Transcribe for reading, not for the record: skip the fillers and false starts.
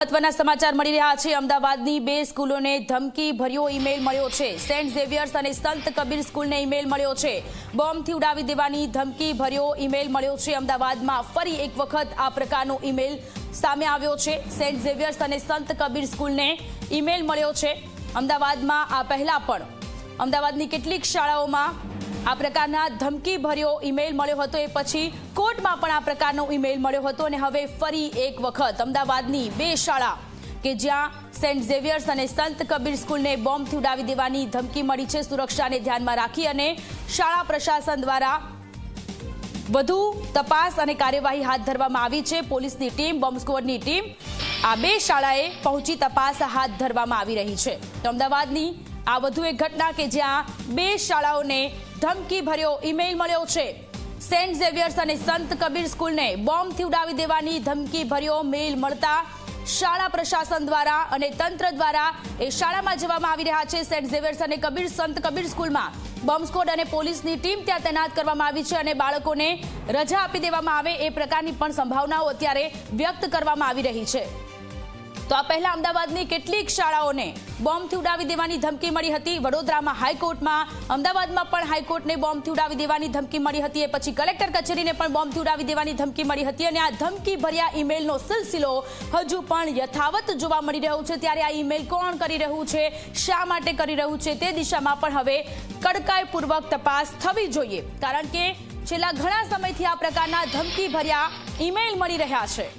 મહત્વના સમાચાર મળી રહ્યા છે। અમદાવાદની બે સ્કૂલોને ધમકી ભર્યો ઈમેલ મળ્યો છે। સેન્ટ ઝેવિયર્સ અને સંત કબીર સ્કૂલને ઈમેલ મળ્યો છે। બોમ્બથી ઉડાવી દેવાની ધમકી ભર્યો ઈમેલ મળ્યો છે। અમદાવાદમાં ફરી એક વખત આ પ્રકારનો ઈમેલ સામે આવ્યો છે। સેન્ટ ઝેવિયર્સ અને સંત કબીર સ્કૂલને ઈમેલ મળ્યો છે। અમદાવાદમાં આ પહેલા પણ અમદાવાદની કેટલીક શાળાઓમાં આ પ્રકારના ધમકી ભર્યો ઈમેલ મળ્યો હતો। એ પછી કોર્ટમાં પણ આ પ્રકારનો ઈમેલ મળ્યો હતો અને હવે ફરી એક વખત અમદાવાદની બે શાળા કે જ્યાં સેન્ટ ઝેવિયર્સ અને સંત કબીર સ્કૂલને બોમ્બથી ઉડાવી દેવાની ધમકી મળી છે। સુરક્ષાને ધ્યાનમાં રાખી અને શાળા પ્રશાસન દ્વારા વધુ તપાસ અને કાર્યવાહી હાથ ધરવામાં આવી છે। પોલીસની ટીમ, બોમ્બ સ્ક્વોડની ટીમ આ બે શાળાએ પહોંચી તપાસ હાથ ધરવામાં આવી રહી છે। તો અમદાવાદની આ વધુ એક ઘટના કે જ્યાં બે શાળાઓને ધમકી ભર્યો ઈમેલ મળ્યો છે। સેન્ટ ઝેવિયર્સ અને સંત કબીર સ્કૂલને બોમ્બથી ઉડાવી દેવાની ધમકી ભર્યો મેલ મળતા શાળા પ્રશાસન દ્વારા અને તંત્ર દ્વારા એ શાળામાં જવામાં આવી રહ્યા છે। સેન્ટ ઝેવિયર્સ અને સંત કબીર સ્કૂલમાં બોમ્બ સ્ક્વોડ અને પોલીસની ટીમ ત્યાં તૈનાત કરવામાં આવી છે અને બાળકોને રજા આપી દેવામાં આવે એ પ્રકારની પણ સંભાવનાઓ અત્યારે વ્યક્ત કરવામાં આવી રહી છે। તો આ પહેલા અમદાવાદની કેટલીક શાળાઓને બોમ્બથી ઉડાવી દેવાની ધમકી મળી હતી। વડોદરામાં હાઈકોર્ટમાં, અમદાવાદમાં પણ હાઈકોર્ટને બોમ્બથી ઉડાવી દેવાની ધમકી મળી હતી। એ પછી કલેક્ટર કચેરીને પણ બોમ્બથી ઉડાવી દેવાની ધમકી મળી હતી અને આ ધમકી ભર્યા ઈમેલનો સિલસિલો હજુ પણ યથાવત જોવા મળી રહ્યો છે। ત્યારે આ ઈમેલ કોણ કરી રહ્યું છે, શા માટે કરી રહ્યું છે, તે દિશામાં પણ હવે કડકાઈપૂર્વક તપાસ થવી જોઈએ, કારણ કે છેલ્લા ઘણા સમયથી આ પ્રકારના ધમકી ભર્યા ઈમેલ મળી રહ્યા છે।